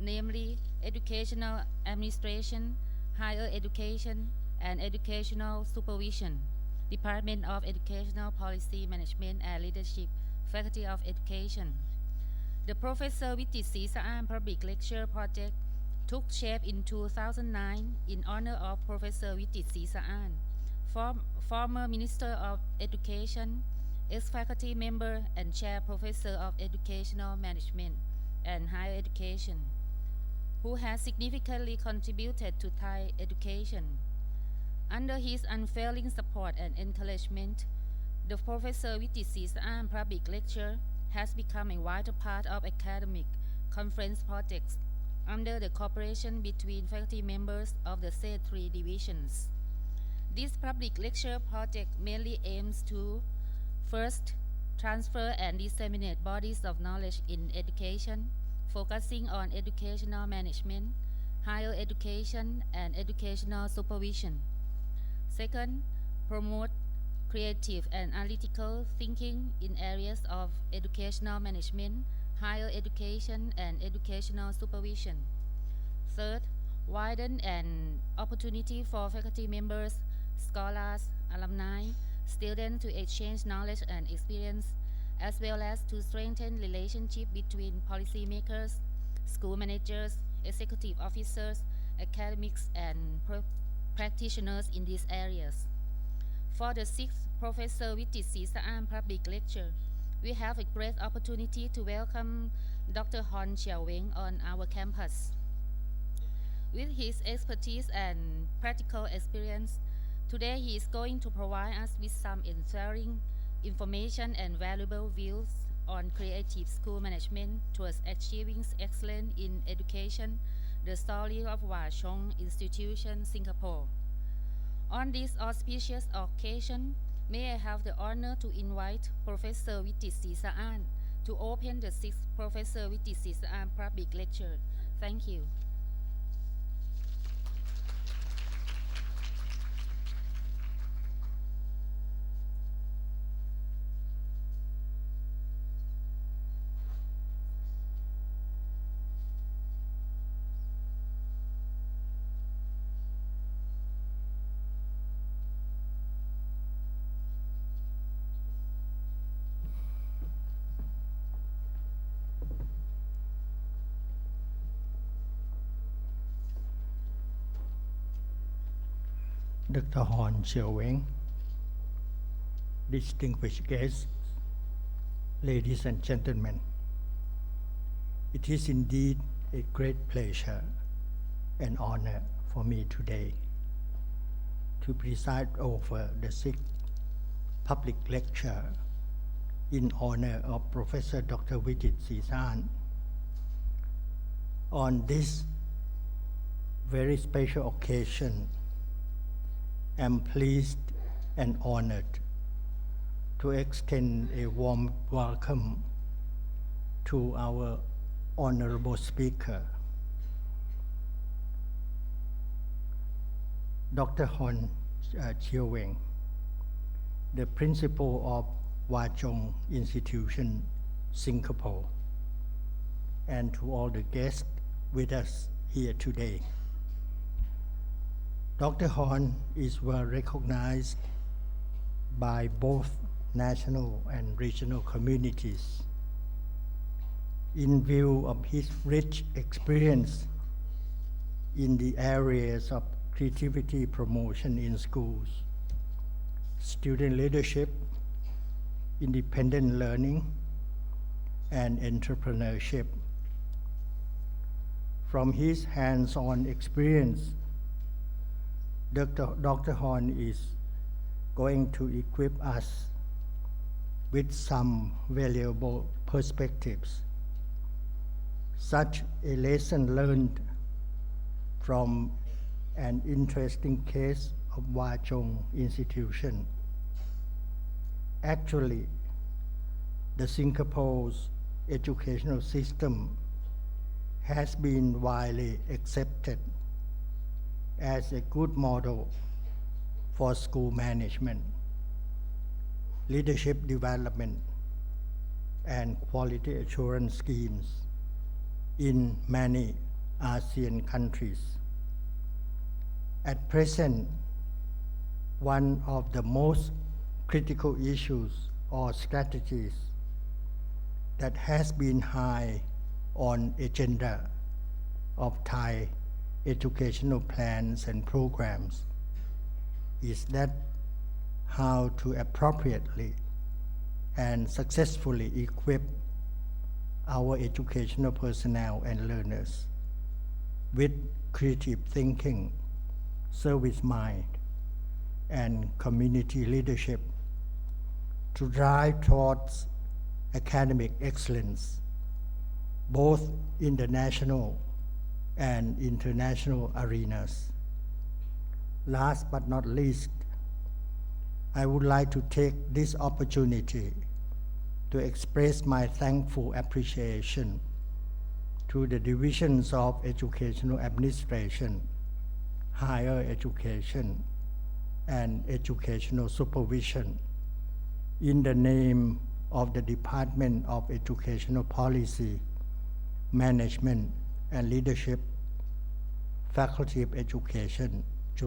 namely educational administration, higher education, and educational supervision, Department of Educational Policy Management and Leadership, Faculty of Education. The Professor Wichit6 Public Lecture Project took shape in 2009 in honor of Professor Wichit6 former Minister of Education, ex-faculty member and chair professor of Educational Management and Higher Education, who has significantly contributed to Thai education. Under his unfailing support and encouragement, the Professor Wichit6 Public Lecture has become a vital part of academic conference projects under the cooperation between faculty members of the said three divisions. This public lecture project mainly aims to: first, transfer and disseminate bodies of knowledge in education, focusing on educational management, higher education, and educational supervision. Second, promote creative and analytical thinking in areas of educational management, higher education, and educational supervision. Third, widen an opportunity for faculty members, scholars, alumni, students to exchange knowledge and experience, as well as to strengthen relationship between policymakers, school managers, executive officers, academics, and practitioners in these areas. For the sixth Professor Wichit6 Public Lecture, we have a great opportunity to welcome Dr.Hon Chiew Weng on our campus. With his expertise and practical experience, today he is going to provide us with some inspiring information and valuable views on creative school management towards achieving excellence in education, the story of Chong Institution, Singapore. On this auspicious occasion, may I have the honor to invite Professor Wichit6 to open the sixth Professor Wichit6 Public Lecture. Thank you. Dr.Hon Chiew Weng, distinguished guests, ladies and gentlemen, it is indeed a great pleasure and honor for me today to preside over the sixth public lecture in honor of Professor Dr. Wichit6 on this very special occasion. I am pleased and honored to extend a warm welcome to our honorable speaker, Dr.Hon Chiew Weng, the principal of Chong Institution, Singapore, and to all the guests with us here today. Dr. Hon is well recognized by both national and regional communities. In view of his rich experience in the areas of creativity promotion in schools, student leadership, independent learning, and entrepreneurship. From his hands-on experience, Dr. Hon is going to equip us with some valuable perspectives, such a lesson learned from an interesting case of Chong Institution. Actually, the Singapore's educational system has been widely accepted as a good model for school management, leadership development, and quality assurance schemes in many ASEAN countries. At present, one of the most critical issues or strategies that has been high on agenda of Thai educational plans and programs is that how to appropriately and successfully equip our educational personnel and learners with creative thinking, service mind, and community leadership to drive towards academic excellence, both in the national and international arenas. Last but not least, I would like to take this opportunity to express my thankful appreciation to the divisions of educational administration, higher education, and educational supervision in the name of the Department of Educational Policy, Management and Leadership, Faculty of Education,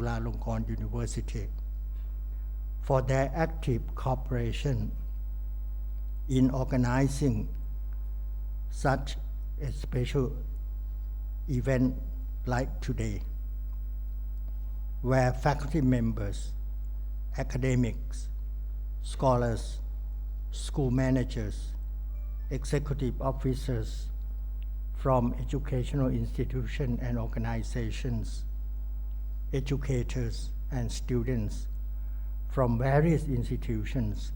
ฬาลงกรณ์ University, for their active cooperation in organizing such a special event like today, where faculty members, academics, scholars, school managers, executive officers from educational institutions and organizations, educators and students from various institutions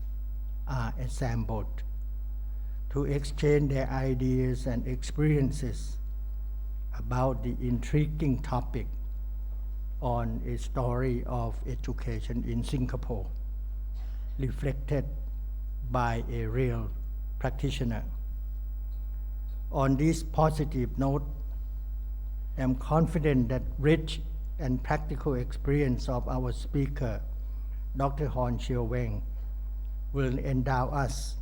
are assembled to exchange their ideas and experiences about the intriguing topic on a story of education in Singapore, reflected by a real practitioner. On this positive note, I am confident that rich and practical experience of our speaker, Dr.Hon Chiew Weng, will endow us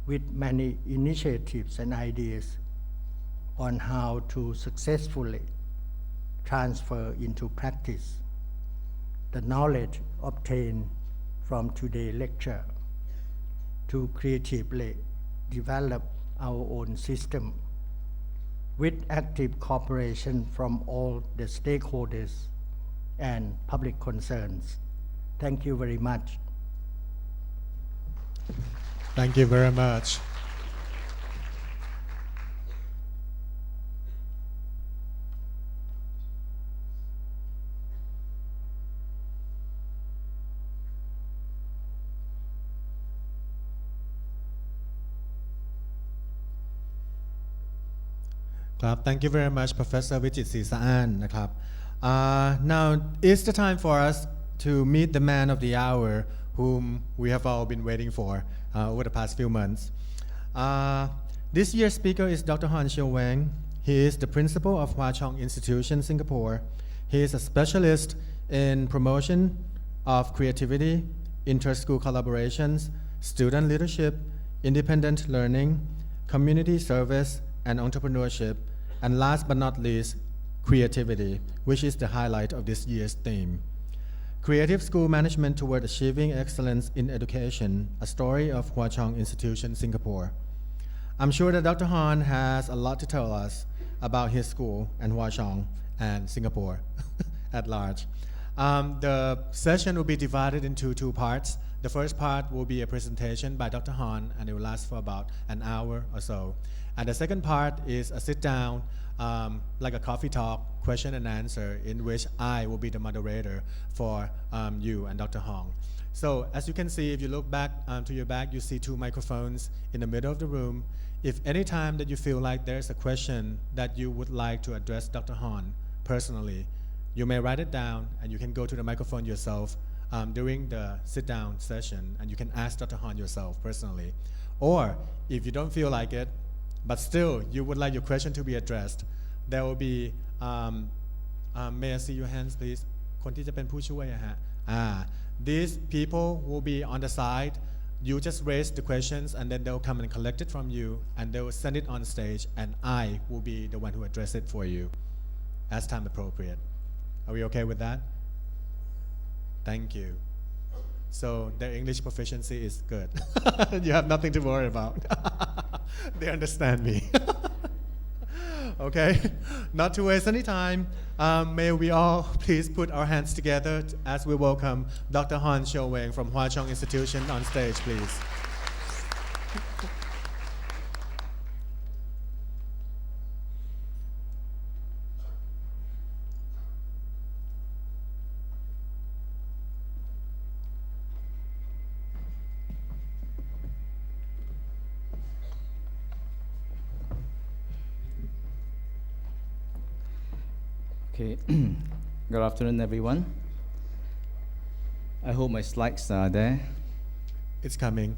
with many initiatives and ideas on how to successfully transfer into practice the knowledge obtained from today's lecture to creatively develop our own system with active cooperation from all the stakeholders and public concerns. Thank you very much. Thank you very much. Thank you very much, Professor Wichit6 นะครับ Now it's the time for us to meet the man of the hour whom we have all been waiting for over the past few months. This year's speaker is Dr.Hon Chiew Weng. He is the principal of Chong Institution, Singapore. He is a specialist in promotion of creativity, inter-school collaborations, student leadership, independent learning, community service, and entrepreneurship, and last but not least, creativity, which is the highlight of this year's theme. Creative School Management Toward Achieving Excellence in Education, a story of Chong Institution, Singapore. I'm sure that Dr. Hon has a lot to tell us about his school and Chong and Singapore at large. The session will be divided into two parts. The first part will be a presentation by Dr. Hon, and it will last for about an hour or so. And the second part is a sit-down, like a coffee talk, question and answer, in which I will be the moderator for you and Dr. Hong. So as you can see, if you look back to your back, you see two microphones in the middle of the room. If any time that you feel like there's a question that you would like to address Dr. Hon personally, you may write it down and you can go to the microphone yourself during the sit-down session, and you can ask Dr. Hon yourself personally. Or if you don't feel like it, but still you would like your question to be addressed, there will be may I see your hands please คนที่จะเป็นผู้ช่วยฮะ these people will be on the side. You just raise the questions and then they'll come and collect it from you and they will send it on stage and I will be the one who address it for you. as time appropriate. Are we okay with that? Thank you. So their English proficiency is good. You have nothing to worry about. They understand me. Okay, not to waste any time, may we all please put our hands together as we welcome Dr.Hon Chiew Weng from Chong Institution on stage, please. Okay, good afternoon, everyone. I hope my slides are there. It's coming.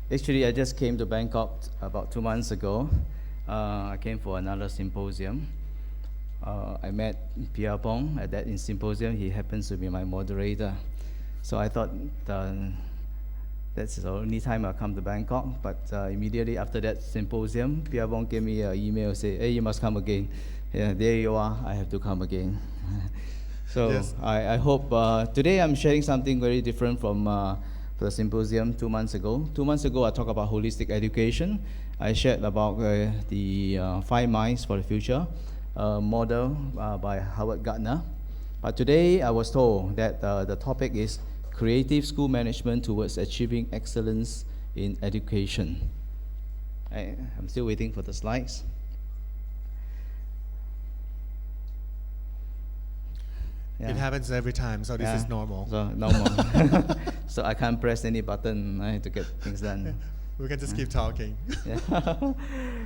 Actually, I just came to Bangkok about 2 months ago. I came for another symposium. I met Pierre Bong at that symposium. He happens to be my moderator. So I thought that's the only time I come to Bangkok. But immediately after that symposium, Pierre Bong gave me an email, say, hey, you must come again. Yeah, there you are, I have to come again. So Yes. I hope, today I'm sharing something very different from the symposium 2 months ago. 2 months ago, I talked about holistic education. I shared about the 5 minds for the future model by Howard Gardner. But today, I was told that the topic is creative school management towards achieving excellence in education. I'm still waiting for the slides. Yeah. It happens every time, so this Yeah. is normal. So normal. So I can't press any button to get things done. We can just keep talking. Yeah.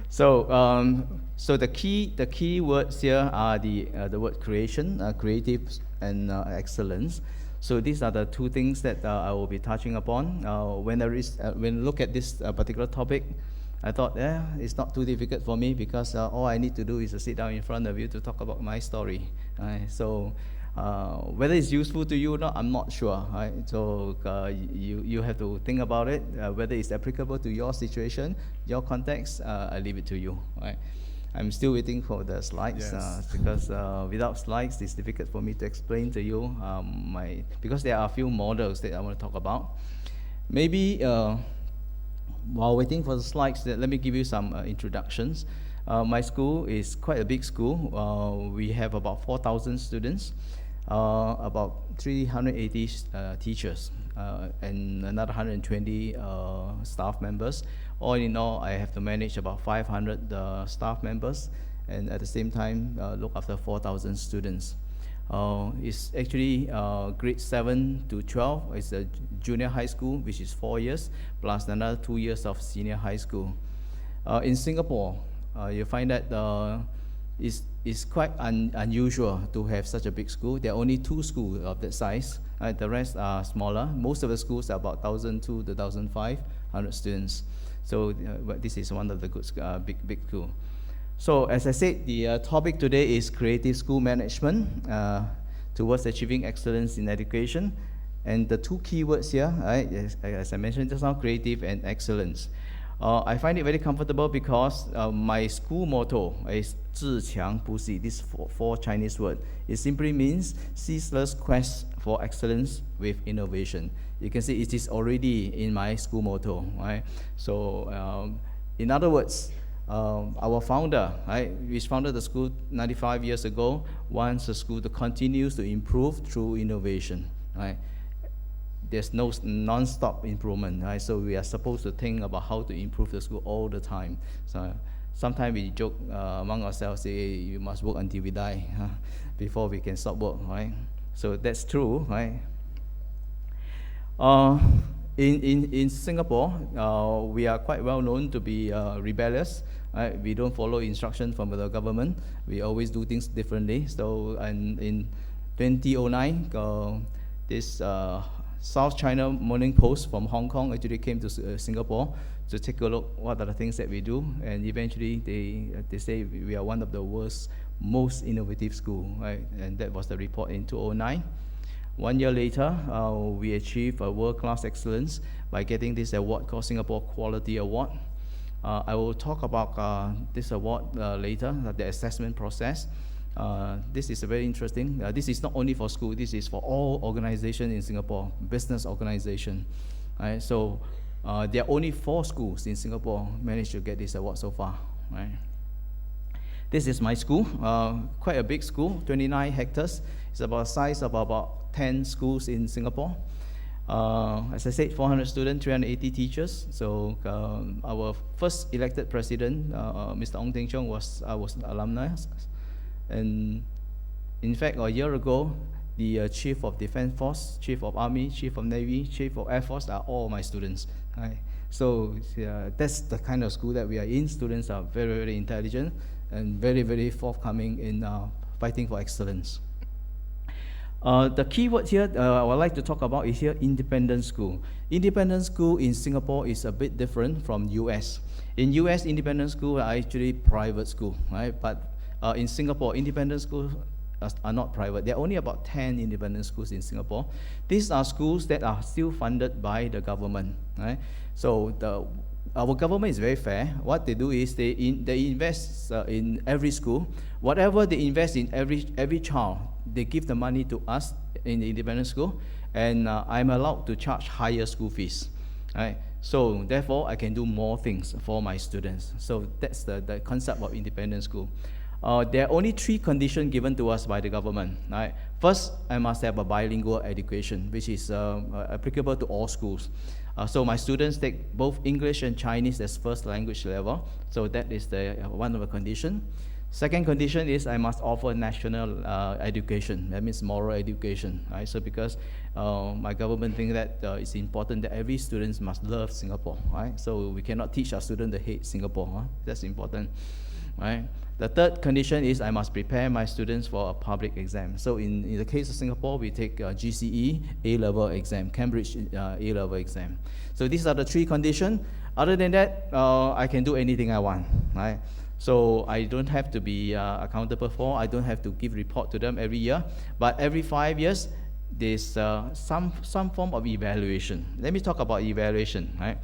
So the key words here are the word creation, creative, and excellence. So these are the 2 things that I will be touching upon. When I look at this particular topic, I thought, it's not too difficult for me because all I need to do is to sit down in front of you to talk about my story. So whether it's useful to you or not, I'm not sure. Right? So you have to think about it, whether it's applicable to your situation, your context. I leave it to you. Right? I'm still waiting for the slides. Yes. Because without slides, it's difficult for me to explain to you because there are a few models that I want to talk about. Maybe while waiting for the slides, let me give you some introductions. My school is quite a big school. We have about 4,000 students, about 380 teachers, and another 120 staff members. All in all, I have to manage about 500 staff members, and at the same time, look after 4,000 students. It's actually grade 7 to 12. It's a junior high school, which is 4 years, plus another 2 years of senior high school. In Singapore, you find that it's quite unusual to have such a big school. There are only 2 schools of that size. The rest are smaller. Most of the schools are about 1,200 to 1,500 students. So this is one of the good big schools. So as I said, the topic today is creative school management towards achieving excellence in education. And the 2 keywords here, right, as I mentioned just now, creative and excellence. I find it very comfortable because my school motto is 自强不息. This 4 Chinese word. It simply means ceaseless quest for excellence with innovation. You can see it is already in my school motto, right? So in other words, our founder, right, which founded the school 95 years ago, wants the school to continue to improve through innovation, right? There's no non-stop improvement, right? So we are supposed to think about how to improve the school all the time. So sometimes we joke among ourselves, say, you must work until we die before we can stop work, right? So that's true, right? In Singapore, we are quite well known to be rebellious. Right? We don't follow instruction from the government. We always do things differently. So in 2009, this South China Morning Post from Hong Kong actually came to Singapore to take a look what are the things that we do, and eventually they say we are one of the world's most innovative school, right? And that was the report in 2009. 1 year later, we achieved a world-class excellence by getting this award called Singapore Quality Award. I will talk about this award later, the assessment process. This is very interesting. This is not only for school, this is for all organizations in Singapore, business organization. Right? So there are only 4 schools in Singapore managed to get this award so far. Right? This is my school, quite a big school, 29 hectares. It's about the size of about 10 schools in Singapore. As I said, 400 students, 380 teachers. So our first elected president, Mr. Ong Chong, was an alumni. And in fact, a year ago, the Chief of Defense Force, Chief of Army, Chief of Navy, Chief of Air Force are all my students. Right? So that's the kind of school that we are in. Students are very, very intelligent and very, very forthcoming in fighting for excellence. The key word here I would like to talk about is here independent school. Independent school in Singapore is a bit different from US. In US, independent schools are actually private school, right? But in Singapore, independent schools are not private. There are only about 10 independent schools in Singapore. These are schools that are still funded by the government, right? So our government is very fair. What they do is they invest in every school. Whatever they invest in every child, they give the money to us in the independent school, and I'm allowed to charge higher school fees. Right? So therefore, I can do more things for my students. So that's the concept of independent school. There are only 3 conditions given to us by the government. Right? First, I must have a bilingual education, which is applicable to all schools. So my students take both English and Chinese as first language level. So that is one of the conditions. Second condition is I must offer national education. That means moral education. Right? So because my government thinks that it's important that every student must love Singapore. Right? So we cannot teach our students to hate Singapore. Huh? That's important. Right? The third condition is I must prepare my students for a public exam. So in the case of Singapore, we take GCE A-level exam, Cambridge A-level exam. So these are the 3 conditions. Other than that, I can do anything I want. Right? So I don't have to be accountable for, I don't have to give report to them every year. But every 5 years, there's some form of evaluation. Let me talk about evaluation. Right?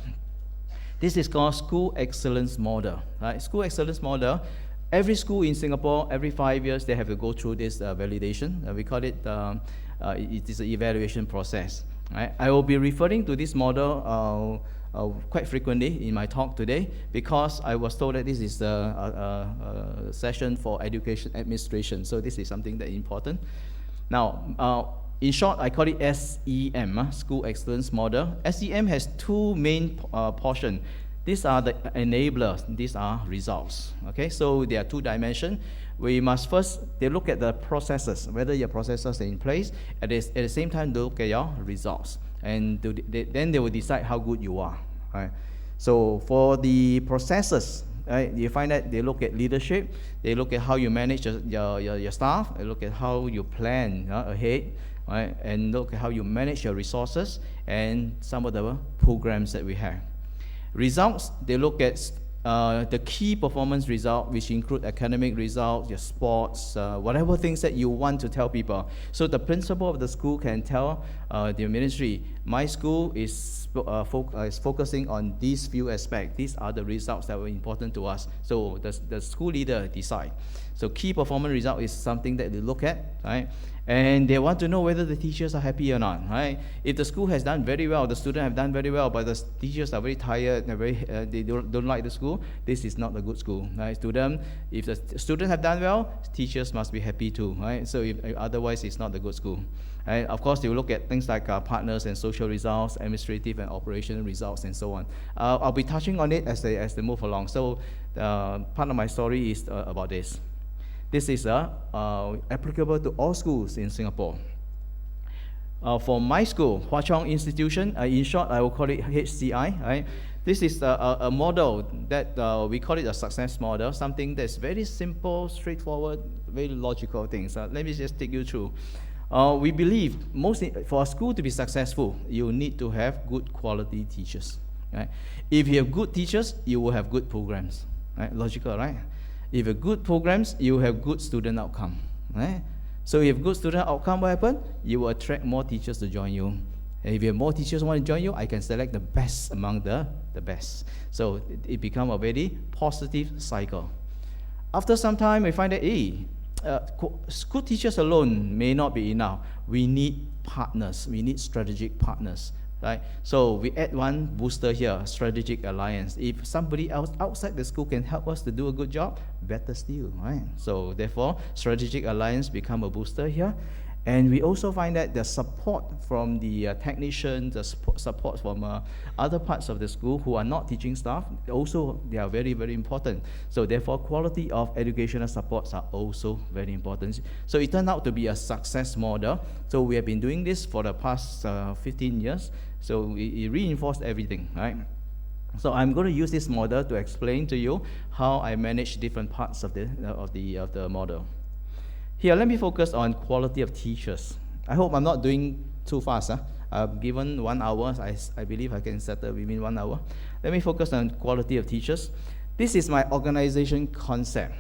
This is called School Excellence Model. Right? School Excellence Model. Every school in Singapore, every 5 years, they have to go through this validation. We call it, it is an evaluation process. Right? I will be referring to this model quite frequently in my talk today because I was told that this is a session for education administration. So this is something that is important. Now, in short, I call it SEM, School Excellence Model. SEM has 2 main portions. These are the enablers, these are results. Okay, so there are 2 dimensions. We must first, they look at the processes, whether your processes are in place, at the same time they look at your results. And then they will decide how good you are. Right? So for the processes, right, you find that they look at leadership, they look at how you manage your staff, they look at how you plan ahead, right, and look at how you manage your resources and some of the programs that we have. Results, they look at the key performance result, which include academic results, your sports, whatever things that you want to tell people. So the principal of the school can tell the ministry, my school is focusing on these few aspects. These are the results that were important to us. So the school leader decide. So key performance result is something that they look at, right? And they want to know whether the teachers are happy or not, right? If the school has done very well, the students have done very well, but the teachers are very tired, they don't like the school, this is not a good school, right? To them, if the students have done well, teachers must be happy too, right? So if otherwise, it's not a good school. And of course, they will look at things like partners and social results, administrative and operational results, and so on. I'll be touching on it as they move along. So part of my story is about this. This is applicable to all schools in Singapore. For my school, Hwa Chong Institution, in short, I will call it HCI. Right? This is a model that we call it a success model, something that's very simple, straightforward, very logical things. Let me just take you through. We believe for a school to be successful, you need to have good quality teachers. Right? If you have good teachers, you will have good programs. Right? Logical, right? If you have good programs, you have good student outcome. Right? So if you have good student outcome, what happens? You will attract more teachers to join you. And if you have more teachers who want to join you, I can select the best among the best. So it becomes a very positive cycle. After some time, we find that, school teachers alone may not be enough. We need partners. We need strategic partners. Right? So we add one booster here, strategic alliance. If somebody else outside the school can help us to do a good job, better still, right? So therefore, strategic alliance become a booster here. And we also find that the support from the technicians, the support from other parts of the school who are not teaching staff, also they are very, very important. So therefore, quality of educational supports are also very important. So it turned out to be a success model. So we have been doing this for the past 15 years. So it reinforced everything, right? So I'm going to use this model to explain to you how I manage different parts of the model. Here, let me focus on quality of teachers. I hope I'm not doing too fast. Given 1 hour, I believe I can settle within 1 hour. Let me focus on quality of teachers. This is my organization concept.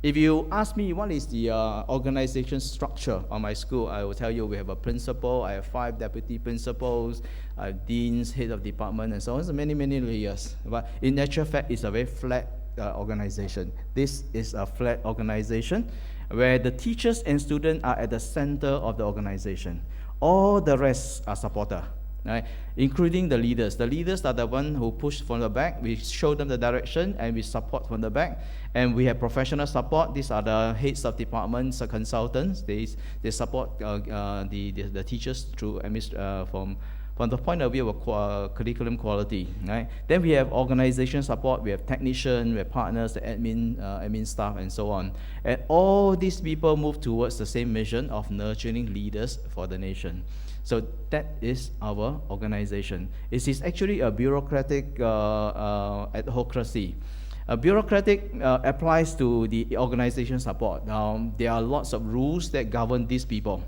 If you ask me what is the organization structure of my school, I will tell you we have a principal, I have 5 deputy principals, I have deans, head of department, and so on. So many, many layers. But in actual fact, it's a very flat organization. This is a flat organization where the teachers and students are at the center of the organization. All the rest are supporters, right? Including the leaders. The leaders are the ones who push from the back. We show them the direction and we support from the back. And we have professional support. These are the heads of departments, consultants. They support the teachers through from the point of view of curriculum quality, right? Then we have organization support, we have technicians, we have partners, the admin staff, and so on. And all these people move towards the same mission of nurturing leaders for the nation. So that is our organization. It is actually a bureaucratic adhocracy. Bureaucratic applies to the organization support. There are lots of rules that govern these people.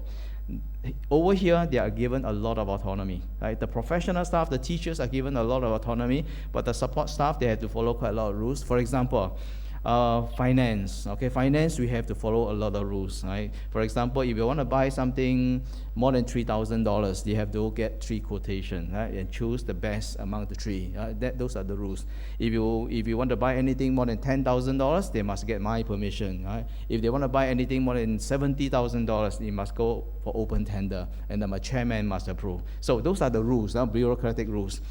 Over here, they are given a lot of autonomy. Right? The professional staff, the teachers are given a lot of autonomy, but the support staff, they have to follow quite a lot of rules. For example, finance. Okay, finance, we have to follow a lot of rules. Right? For example, if you want to buy something more than $3,000, you have to get 3 quotations, right? And choose the best among the 3. Those are the rules. If you want to buy anything more than $10,000, they must get my permission. Right? If they want to buy anything more than $70,000, they must go for open tender, and then my chairman must approve. So those are the rules, bureaucratic rules.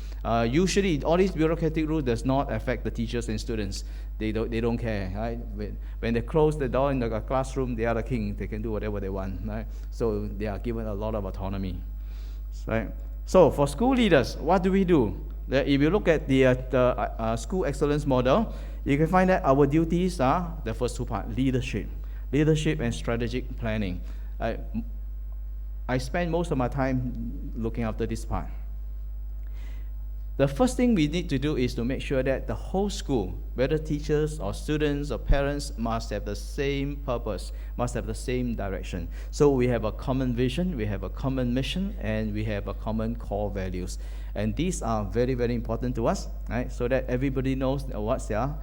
Usually, all these bureaucratic rules does not affect the teachers and students. They don't care. Right? When they close the door in the classroom, they are the king. They can do whatever they want. Right? So they are given a lot of autonomy. Right? So for school leaders, what do we do? If you look at the school excellence model, you can find that our duties are the first 2 parts: leadership and strategic planning. I spend most of my time looking after this part. The first thing we need to do is to make sure that the whole school, whether teachers or students or parents, must have the same purpose, must have the same direction. So we have a common vision, we have a common mission, and we have a common core values. And these are very, very important to us, right? So that everybody knows what's their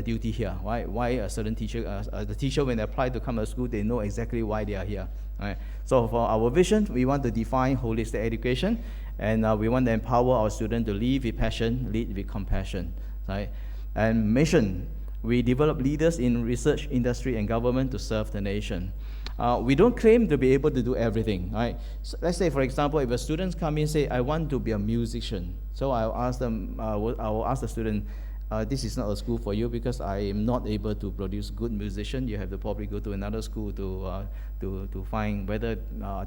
duty here, right? Why a certain teacher, the teacher, when they apply to come to school, they know exactly why they are here, right? So for our vision, we want to define holistic education, and we want to empower our students to live with passion, lead with compassion, right? And mission, we develop leaders in research, industry, and government to serve the nation. We don't claim to be able to do everything, right? So let's say, for example, if a student come in and say, I want to be a musician. So I'll ask them, I will ask the student, this is not a school for you because I am not able to produce good musician. You have to probably go to another school to find whether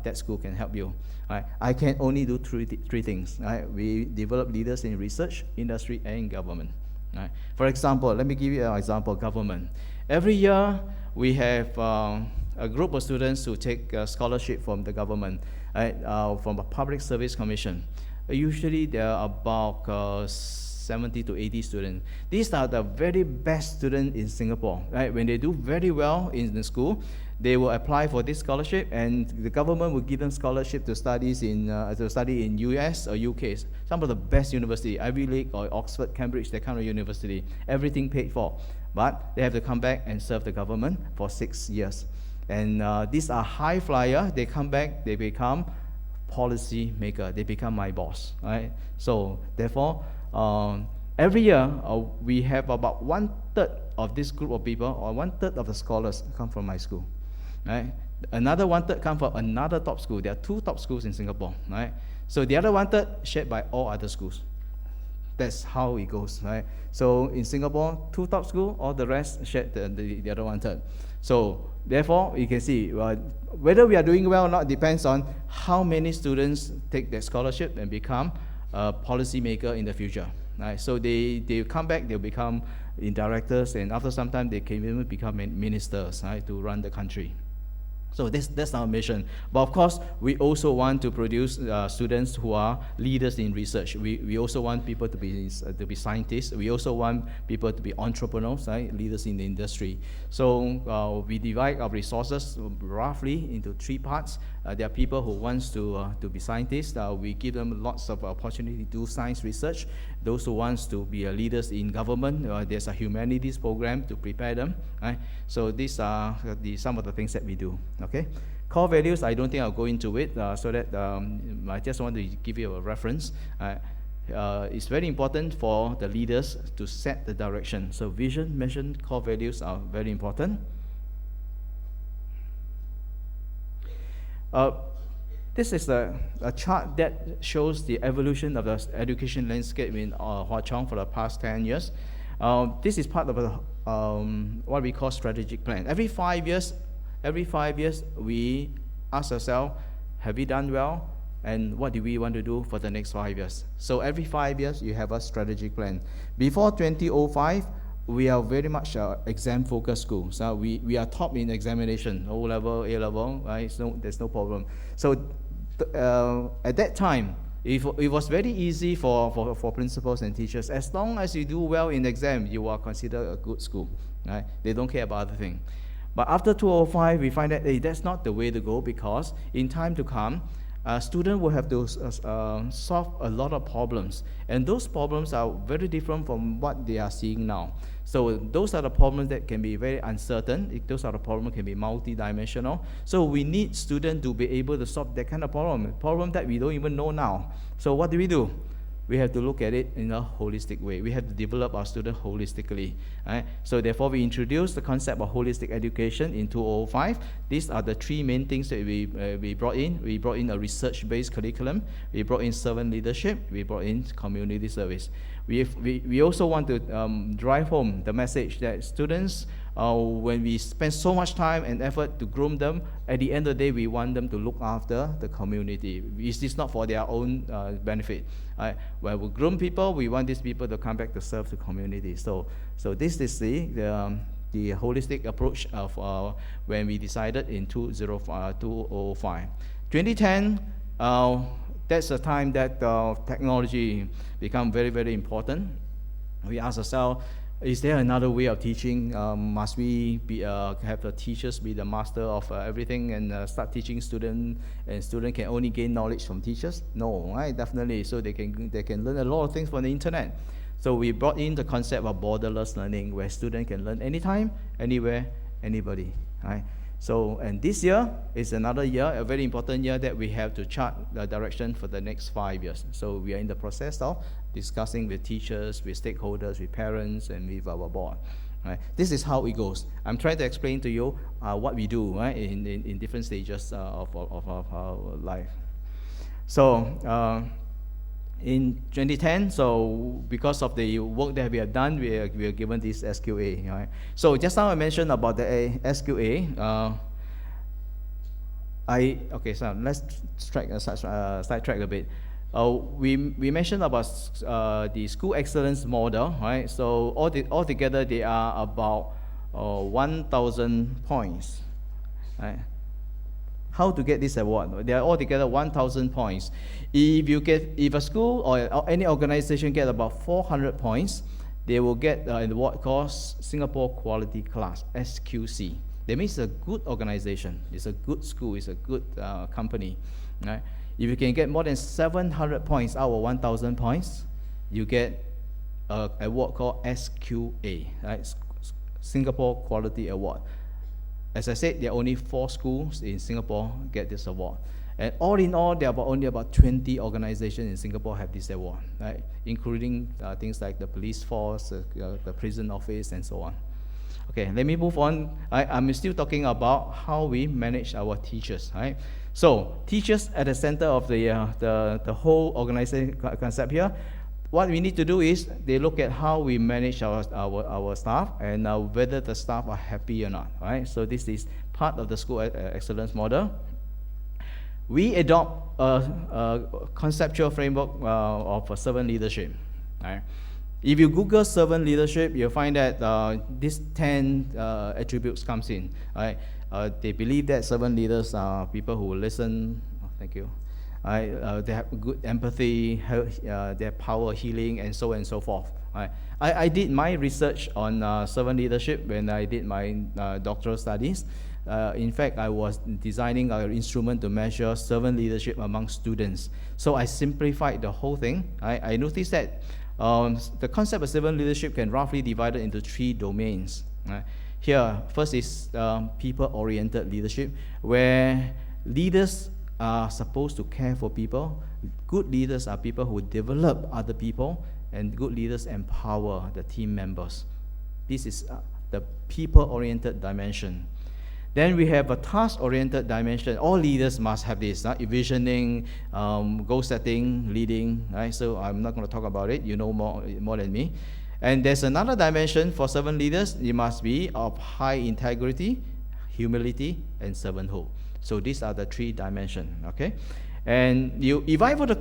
that school can help you. Right? I can only do three things. Right? We develop leaders in research, industry, and government. Right? For example, let me give you an example, government. Every year, we have a group of students who take scholarship from the government, right? From a public service commission. Usually, there are about 70 to 80 students. These are the very best students in Singapore. Right? When they do very well in the school, they will apply for this scholarship, and the government will give them scholarship to study in US or UK. Some of the best university, Ivy League or Oxford, Cambridge, that kind of university, everything paid for. But they have to come back and serve the government for 6 years. And these are high flyer. They come back, they become policy maker. They become my boss, right? So therefore, every year we have about 1/3 of this group of people, or 1/3 of the scholars come from my school, right? Another 1/3 come from another top school. There are 2 top schools in Singapore, right? So the other 1/3 shared by all other schools. That's how it goes, right? So in Singapore, 2 top schools, all the rest shared the other 1/3. So therefore, you can see whether we are doing well or not depends on how many students take that scholarship and become a policy maker in the future, right? So they come back, they'll become directors, and after some time they can even become ministers, right, to run the country. So that's our mission. But of course, we also want to produce students who are leaders in research. We also want people to be scientists. We also want people to be entrepreneurs, right? Leaders in the industry. So we divide our resources roughly into 3 parts. There are people who want to be scientists. We give them lots of opportunity to do science research. Those who want to be leaders in government, there's a humanities program to prepare them, right? So these are some of the things that we do. Okay, core values, I don't think I'll go into it, so that I just want to give you a reference. It's very important for the leaders to set the direction. So vision, mission, core values are very important. This is a chart that shows the evolution of the education landscape in Chong for the past 10 years. This is part of what we call strategic plan. Every 5 years, we ask ourselves, have we done well? And what do we want to do for the next 5 years? So every 5 years, you have a strategic plan. Before 2005, we are very much exam-focused school. So we are top in examination, O-level, A-level, right? So there's no problem. So at that time, it was very easy for principals and teachers. As long as you do well in exam, you are considered a good school, right? They don't care about other things. But after 2005, we find that that's not the way to go, because in time to come, students will have to solve a lot of problems. And those problems are very different from what they are seeing now. So those are the problems that can be very uncertain. Those are the problems that can be multidimensional. So we need students to be able to solve that kind of problem that we don't even know now. So what do? We have to look at it in a holistic way. We have to develop our students holistically. Right? So therefore, we introduced the concept of holistic education in 2005. These are the 3 main things that we brought in. We brought in a research-based curriculum. We brought in servant leadership. We brought in community service. We also want to drive home the message that students, when we spend so much time and effort to groom them, at the end of the day, we want them to look after the community. It's not for their own benefit. When we groom people, we want these people to come back to serve the community. So this is the holistic approach of when we decided in 2005. 2010, that's the time that technology become very, very important. We ask ourselves, is there another way of teaching? Must we have the teachers be the master of everything and start teaching students, and students can only gain knowledge from teachers? No, right? Definitely. So they can learn a lot of things from the internet. So we brought in the concept of borderless learning, where students can learn anytime, anywhere, anybody. Right? So, and this year is another year, a very important year, that we have to chart the direction for the next 5 years. So we are in the process of discussing with teachers, with stakeholders, with parents, and with our board. Right? This is how it goes. I'm trying to explain to you what we do, right, in different stages of our life. So in 2010, so because of the work that we have done, we are given this SQA. Right? So just now I mentioned about the SQA. So let's sidetrack a bit. We mentioned about the school excellence model, right? So altogether they are about 1,000 points, right? How to get this award? They are altogether 1,000 points. If a school or any organization get about 400 points, they will get an award called Singapore Quality Class, SQC. That means it's a good organization, it's a good school, it's a good company. Right? If you can get more than 700 points out of 1,000 points, you get an award called SQA, right? Singapore Quality Award. As I said, there are only 4 schools in Singapore get this award. And all in all, there are only about 20 organizations in Singapore have this award, right? Including things like the police force, the prison office, and so on. Okay, let me move on. I'm still talking about how we manage our teachers, right? So, teachers at the center of the whole organization concept here. What we need to do is they look at how we manage our staff and whether the staff are happy or not, right? So this is part of the school excellence model. We adopt a conceptual framework of servant leadership, right? If you Google servant leadership, you'll find that these 10 attributes comes in, right? They believe that servant leaders are people who listen. Oh, thank you. They have good empathy, they have power healing, and so on and so forth. Right? I did my research on servant leadership when I did my doctoral studies. In fact, I was designing an instrument to measure servant leadership among students. So I simplified the whole thing. I noticed that the concept of servant leadership can roughly divide it into 3 domains. Here, first is people-oriented leadership, where leaders are supposed to care for people. Good leaders are people who develop other people, and good leaders empower the team members. This is the people-oriented dimension. Then we have a task-oriented dimension. All leaders must have this, visioning, goal setting, leading, right? So I'm not going to talk about it. You know more than me. And there's another dimension for servant leaders. You must be of high integrity, humility, and servanthood. So these are the 3 dimensions, okay? And if I were to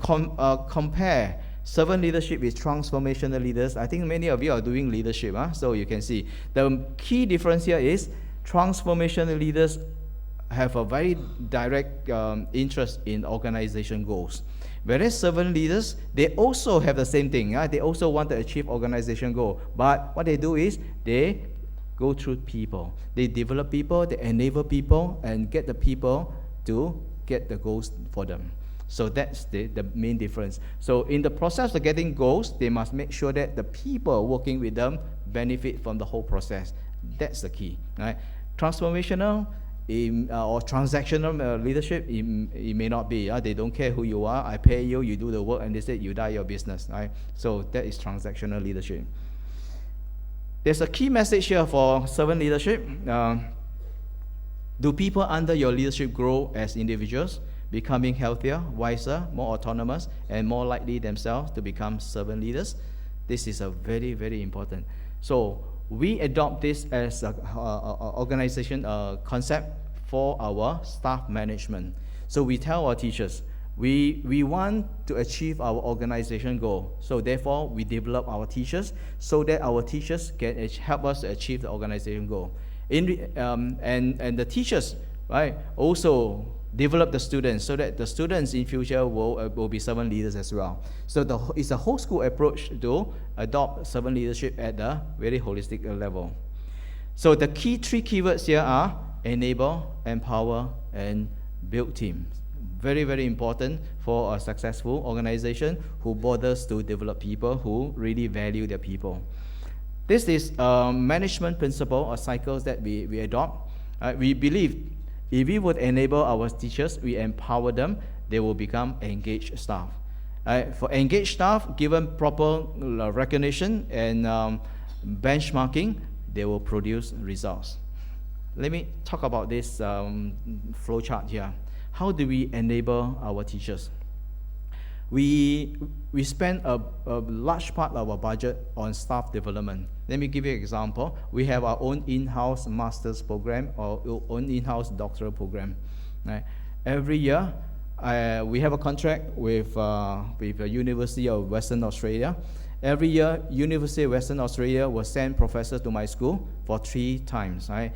compare servant leadership with transformational leaders, I think many of you are doing leadership, so you can see. The key difference here is transformational leaders have a very direct interest in organization goals. Whereas servant leaders, they also have the same thing. They also want to achieve organization goal. But what they do is they go through people. They develop people, they enable people, and get the people to get the goals for them. So that's the main difference. So in the process of getting goals, they must make sure that the people working with them benefit from the whole process. That's the key, right? Transformational or transactional leadership, it may not be. They don't care who you are. I pay you, you do the work, and they say you die your business, right? So that is transactional leadership. There's a key message here for servant leadership. Do people under your leadership grow as individuals, becoming healthier, wiser, more autonomous, and more likely themselves to become servant leaders? This is a very, very important. So we adopt this as an organization concept for our staff management. So we tell our teachers, we want to achieve our organization goal. So therefore, we develop our teachers so that our teachers can help us to achieve the organization goal. And the teachers, right, also develop the students so that the students in future will be servant leaders as well. So it's a whole school approach to adopt servant leadership at a very holistic level. So the 3 keywords here are enable, empower, and build teams. Very, very important for a successful organization who bothers to develop people who really value their people. This is a management principle or cycles that we adopt. We believe if we would enable our teachers, we empower them, they will become engaged staff. For engaged staff, given proper recognition and benchmarking, they will produce results. Let me talk about this flow chart here. How do we enable our teachers? We spend a large part of our budget on staff development. Let me give you an example. We have our own in-house master's program or own in-house doctoral program. Right? Every year, we have a contract with the University of Western Australia. Every year, University of Western Australia will send professors to my school for 3 times. Right?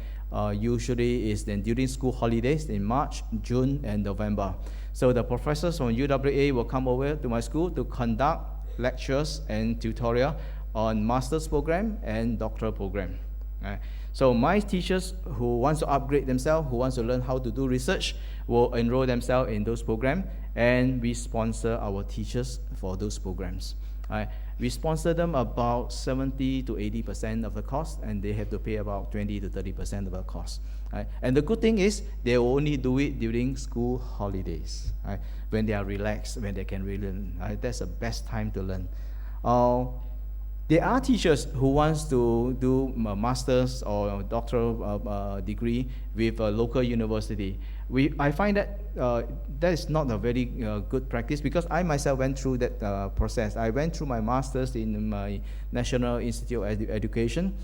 Usually is then during school holidays in March, June, and November. So the professors from UWA will come over to my school to conduct lectures and tutorial on master's program and doctoral program. Right? So my teachers who wants to upgrade themselves, who wants to learn how to do research, will enroll themselves in those programs, and we sponsor our teachers for those programs. Right? We sponsor them about 70 to 80% of the cost, and they have to pay about 20 to 30% of the cost. Right? And the good thing is they only do it during school holidays, right? When they are relaxed, when they can really learn. Right? That's the best time to learn. There are teachers who wants to do a master's or a doctoral degree with a local university. I find that that is not a very good practice, because I myself went through that process. I went through my master's in my National Institute of Education.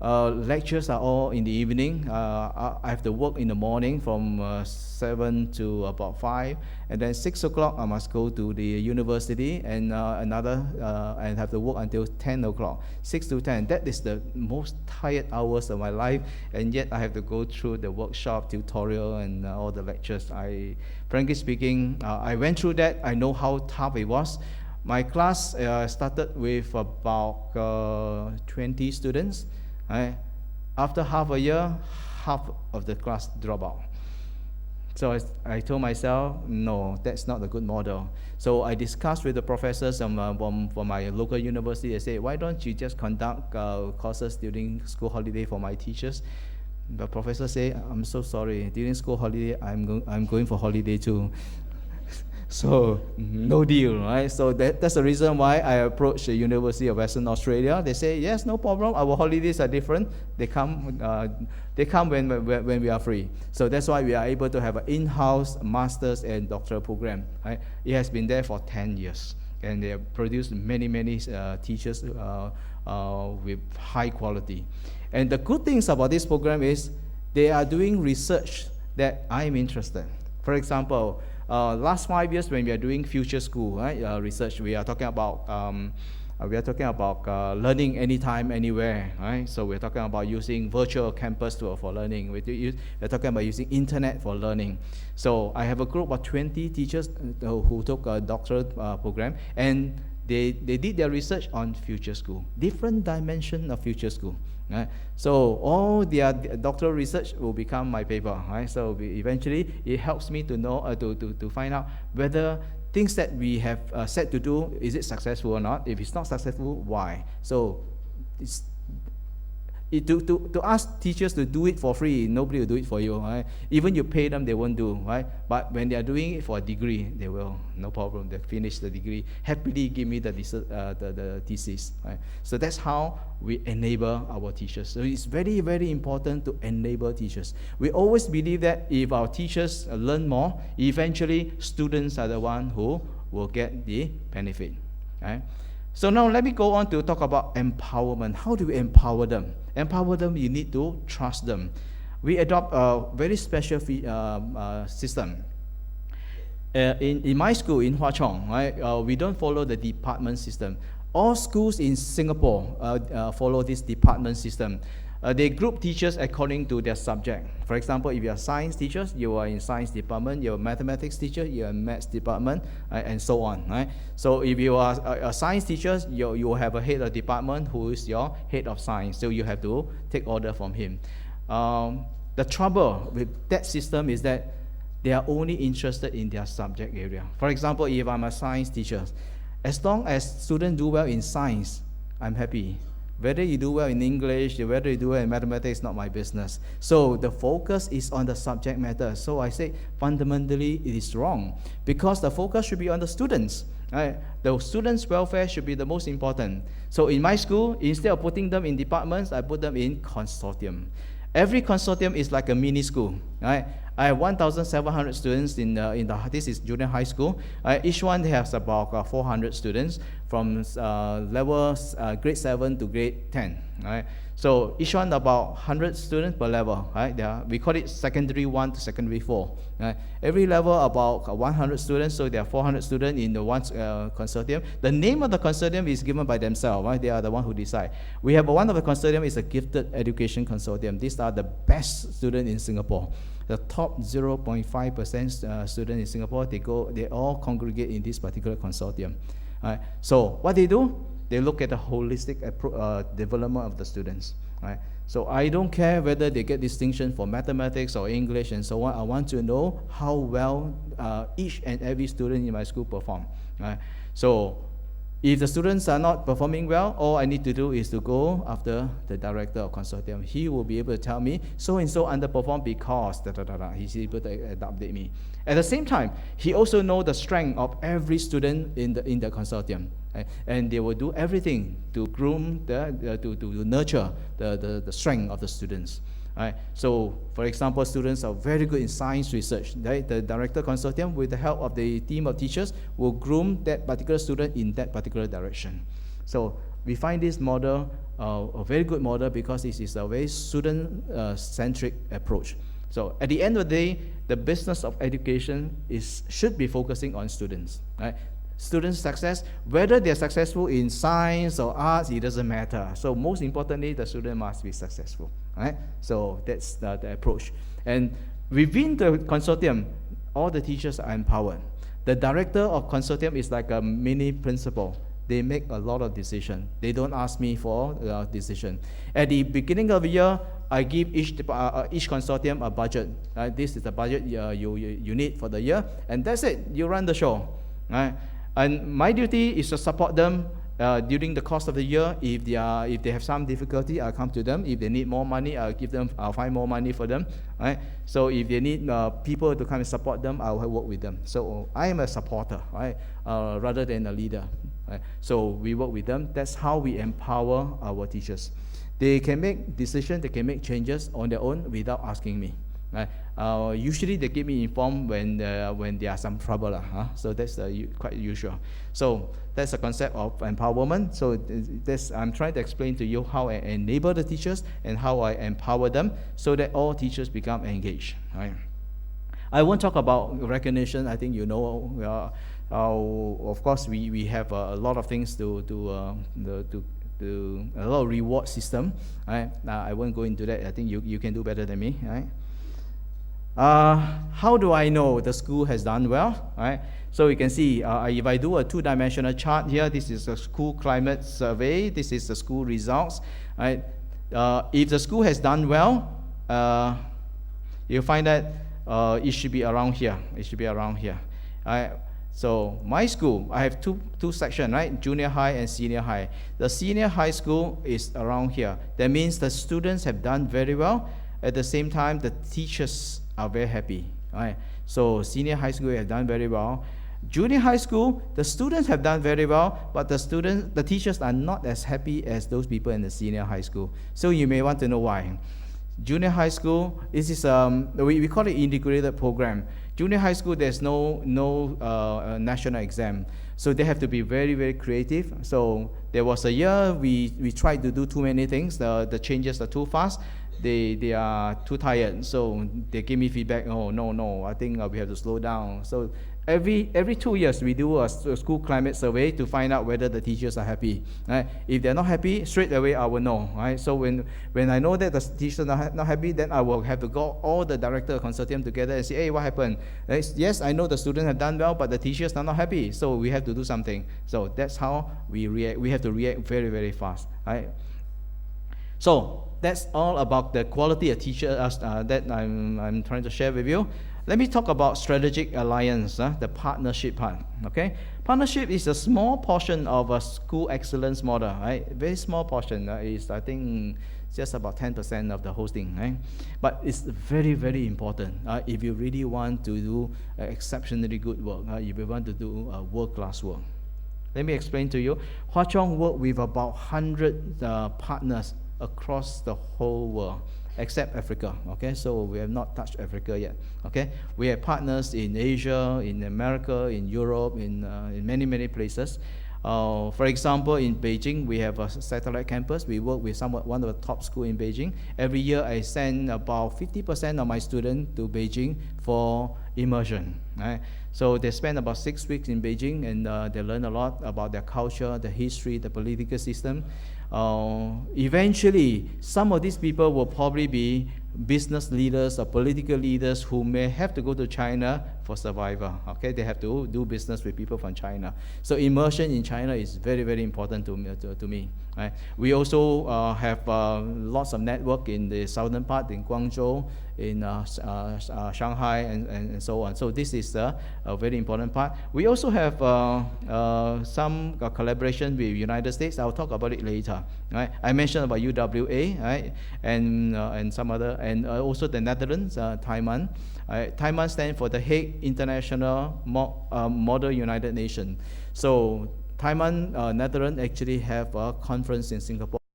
Lectures are all in the evening. I have to work in the morning from 7 to about 5, and then 6 o'clock I must go to the university, and and have to work until 10 o'clock, 6 to 10. That is the most tired hours of my life, and yet I have to go through the workshop, tutorial, and all the lectures. Frankly speaking, I went through that. I know how tough it was. My class started with about 20 students. Right? After half a year, half of the class drop out. So I told myself, no, that's not a good model. So I discussed with the professors from my local university. I said, why don't you just conduct courses during school holiday for my teachers? The professor said, I'm so sorry, during school holiday, I'm going for holiday too. So no deal, right? So that's the reason why I approached the University of Western Australia. They say, yes, no problem. Our holidays are different. They come when we are free. So that's why we are able to have an in-house master's and doctoral program. Right? It has been there for 10 years, and they have produced many teachers with high quality. And the good things about this program is they are doing research that I'm interested in. For example, last 5 years when we are doing future school research, we are talking about learning anytime, anywhere. Right? So we're talking about using virtual campus for learning. We're talking about using internet for learning. So I have a group of 20 teachers who took a doctoral program, and they did their research on future school, different dimension of future school. Right? So all their doctoral research will become my paper. Right? So eventually it helps me to know to find out whether things that we have set to do, is it successful or not? If it's not successful, why? So to ask teachers to do it for free, nobody will do it for you. Right? Even you pay them, they won't do. Right? But when they are doing it for a degree, they will, no problem. They finish the degree, happily give me the thesis. Right? So that's how we enable our teachers. So it's very, very important to enable teachers. We always believe that if our teachers learn more, eventually students are the one who will get the benefit. Right? So now let me go on to talk about empowerment. How do we empower them? Empower them, you need to trust them. We adopt a very special system. In my school, in Chong, right, we don't follow the department system. All schools in Singapore follow this department system. They group teachers according to their subject. For example, if you are science teachers, you are in science department. You're a mathematics teacher, you're in maths department, and so on. Right? So if you are a science teacher, you have a head of department who is your head of science. So you have to take order from him. The trouble with that system is that they are only interested in their subject area. For example, if I'm a science teacher, as long as students do well in science, I'm happy. Whether you do well in English, whether you do well in mathematics, is not my business. So the focus is on the subject matter. So I say fundamentally it is wrong, because the focus should be on the students. Right? The students' welfare should be the most important. So in my school, instead of putting them in departments, I put them in consortium. Every consortium is like a mini school. Right? I have 1,700 students in this is junior high school. Each one has about 400 students from grade 7 to grade 10. Right? So each one about 100 students per level. Right? We call it secondary 1 to secondary 4. Right? Every level about 100 students, so there are 400 students in the one consortium. The name of the consortium is given by themselves. Right? They are the one who decide. We have one of the consortium is a gifted education consortium. These are the best students in Singapore. The top 0.5% students in Singapore, they all congregate in this particular consortium. Right? So what they do, they look at the holistic development of the students. Right? So I don't care whether they get distinction for mathematics or English and so on. I want to know how well each and every student in my school perform. Right? So If the students are not performing well, all I need to do is to go after the director of consortium. He will be able to tell me, so and so underperformed because he's able to update me. At the same time, he also knows the strength of every student in the consortium. Right? And they will do everything to groom, to nurture the strength of the students. Right? So, for example, students are very good in science research. Right? The director consortium, with the help of the team of teachers, will groom that particular student in that particular direction. So, we find this model a very good model because it is a very student-centric approach. So, at the end of the day, the business of education should be focusing on students. Right? Students' success, whether they're successful in science or arts, it doesn't matter. So most importantly, the student must be successful. Right? So that's the approach. And within the consortium, all the teachers are empowered. The director of consortium is like a mini principal. They make a lot of decisions. They don't ask me for a decision. At the beginning of the year, I give each consortium a budget. This is the budget you need for the year, and that's it. You run the show. Right? And my duty is to support them during the course of the year. If they have some difficulty, I'll come to them. If they need more money, I'll find more money for them. Right? So if they need people to come and support them, I'll work with them. So I am a supporter, right? Rather than a leader. Right? So we work with them. That's how we empower our teachers. They can make decisions, they can make changes on their own without asking me. Right? Usually they keep me informed when there are some trouble. So that's quite usual. So that's the concept of empowerment. So I'm trying to explain to you how I enable the teachers and how I empower them so that all teachers become engaged. Right? I won't talk about recognition. I think you know. Of course, we have a lot of things to a lot of reward system. Right? I won't go into that. I think you can do better than me. Right? How do I know the school has done well? Right? So you can see if I do a two-dimensional chart here, this is a school climate survey, this is the school results. Right? If the school has done well, you'll find that it should be around here. It should be around here. Right? So my school, I have two sections, right? Junior high and senior high. The senior high school is around here. That means the students have done very well. At the same time, the teachers are very happy. Right? So senior high school have done very well. Junior high school, the students have done very well, but the teachers are not as happy as those people in the senior high school. So you may want to know why. Junior high school, this is we call it integrated program. Junior high school, there's no national exam, so they have to be very, very creative. So there was a year we tried to do too many things. The changes are too fast. They are too tired, so they give me feedback. Oh no, I think we have to slow down. So every 2 years we do a school climate survey to find out whether the teachers are happy. Right? If they're not happy, straight away I will know. Right? So when I know that the teachers are not happy, then I will have to go all the director consortium together and say, hey, what happened? Right? Yes, I know the students have done well, but the teachers are not happy, so we have to do something. So that's how we react. We have to react very, very fast. Right? So that's all about the quality of teachers that I'm trying to share with you. Let me talk about strategic alliance, the partnership part. Okay, partnership is a small portion of a school excellence model, right? Very small portion. Is I think just about 10% of the whole thing, right? But it's very, very important if you really want to do exceptionally good work. If you want to do world-class work. Let me explain to you. Chong worked with about 100 partners across the whole world, except Africa. Okay, so we have not touched Africa yet. Okay, we have partners in Asia, in America, in Europe, in many, many places. For example, in Beijing, we have a satellite campus. We work with one of the top schools in Beijing. Every year, I send about 50% of my students to Beijing for immersion. Right? So they spend about 6 weeks in Beijing, and they learn a lot about their culture, the history, the political system. Eventually, some of these people will probably be business leaders or political leaders who may have to go to China for survival. Okay, they have to do business with people from China. So immersion in China is very, very important to me. Right? We also have lots of network in the southern part, in Guangzhou, in Shanghai, and so on. So this is a very important part. We also have some collaboration with United States. I'll talk about it later. Right? I mentioned about UWA, right? And some other, and also the Netherlands, Taiwan. Taiwan stands for the Hague International Model United Nations. So Taiwan, Netherlands actually have a conference in Singapore.